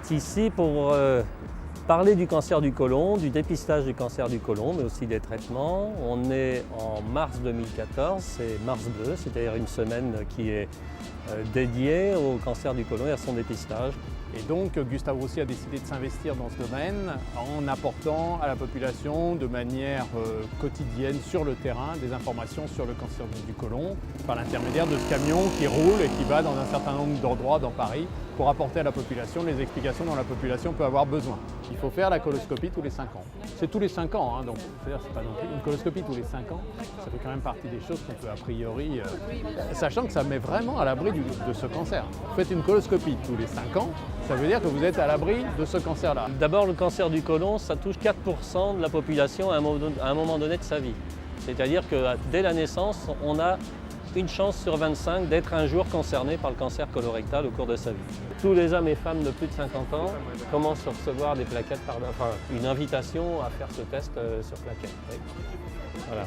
est ici pour parler du cancer du côlon, du dépistage du cancer du côlon, mais aussi des traitements. On est en mars 2014, c'est Mars Bleu, c'est-à-dire une semaine qui est dédiée au cancer du côlon et à son dépistage. Et donc Gustave Roussy a décidé de s'investir dans ce domaine en apportant à la population de manière quotidienne sur le terrain des informations sur le cancer du côlon par l'intermédiaire de ce camion qui roule et qui va dans un certain nombre d'endroits dans Paris pour apporter à la population les explications dont la population peut avoir besoin. Il faut faire la coloscopie tous les 5 ans. C'est tous les 5 ans, hein, donc c'est-à-dire c'est pas non plus une coloscopie tous les 5 ans, ça fait quand même partie des choses qu'on peut a priori, sachant que ça met vraiment à l'abri de ce cancer. Vous faites une coloscopie tous les 5 ans, ça veut dire que vous êtes à l'abri de ce cancer-là. D'abord, le cancer du côlon, ça touche 4% de la population à un moment donné de sa vie. C'est-à-dire que dès la naissance, on a une chance sur 25 d'être un jour concerné par le cancer colorectal au cours de sa vie. Tous les hommes et femmes de plus de 50 ans commencent à recevoir des plaquettes, une invitation à faire ce test sur plaquettes. Oui. Voilà.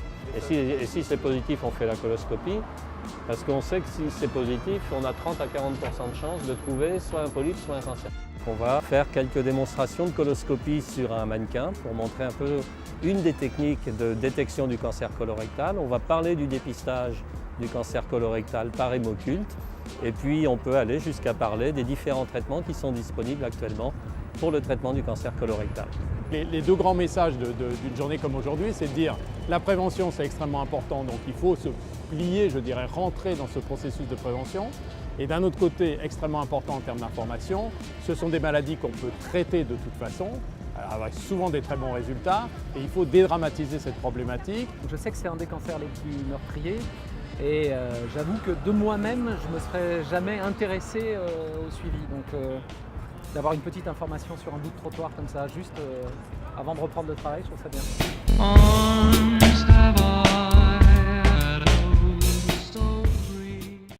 Et si c'est positif, on fait la coloscopie, parce qu'on sait que si c'est positif, on a 30 à 40% de chance de trouver soit un polype, soit un cancer. On va faire quelques démonstrations de coloscopie sur un mannequin pour montrer un peu une des techniques de détection du cancer colorectal. On va parler du dépistage du cancer colorectal par hémoculte et puis on peut aller jusqu'à parler des différents traitements qui sont disponibles actuellement pour le traitement du cancer colorectal. Les deux grands messages d'une journée comme aujourd'hui, c'est de dire la prévention c'est extrêmement important, donc il faut se plier, je dirais, rentrer dans ce processus de prévention. Et d'un autre côté, extrêmement important en termes d'information, ce sont des maladies qu'on peut traiter de toute façon, avec souvent des très bons résultats, et il faut dédramatiser cette problématique. Je sais que c'est un des cancers les plus meurtriers, et j'avoue que de moi-même, je ne me serais jamais intéressé au suivi. Donc d'avoir une petite information sur un bout de trottoir comme ça, juste avant de reprendre le travail, je trouve ça bien.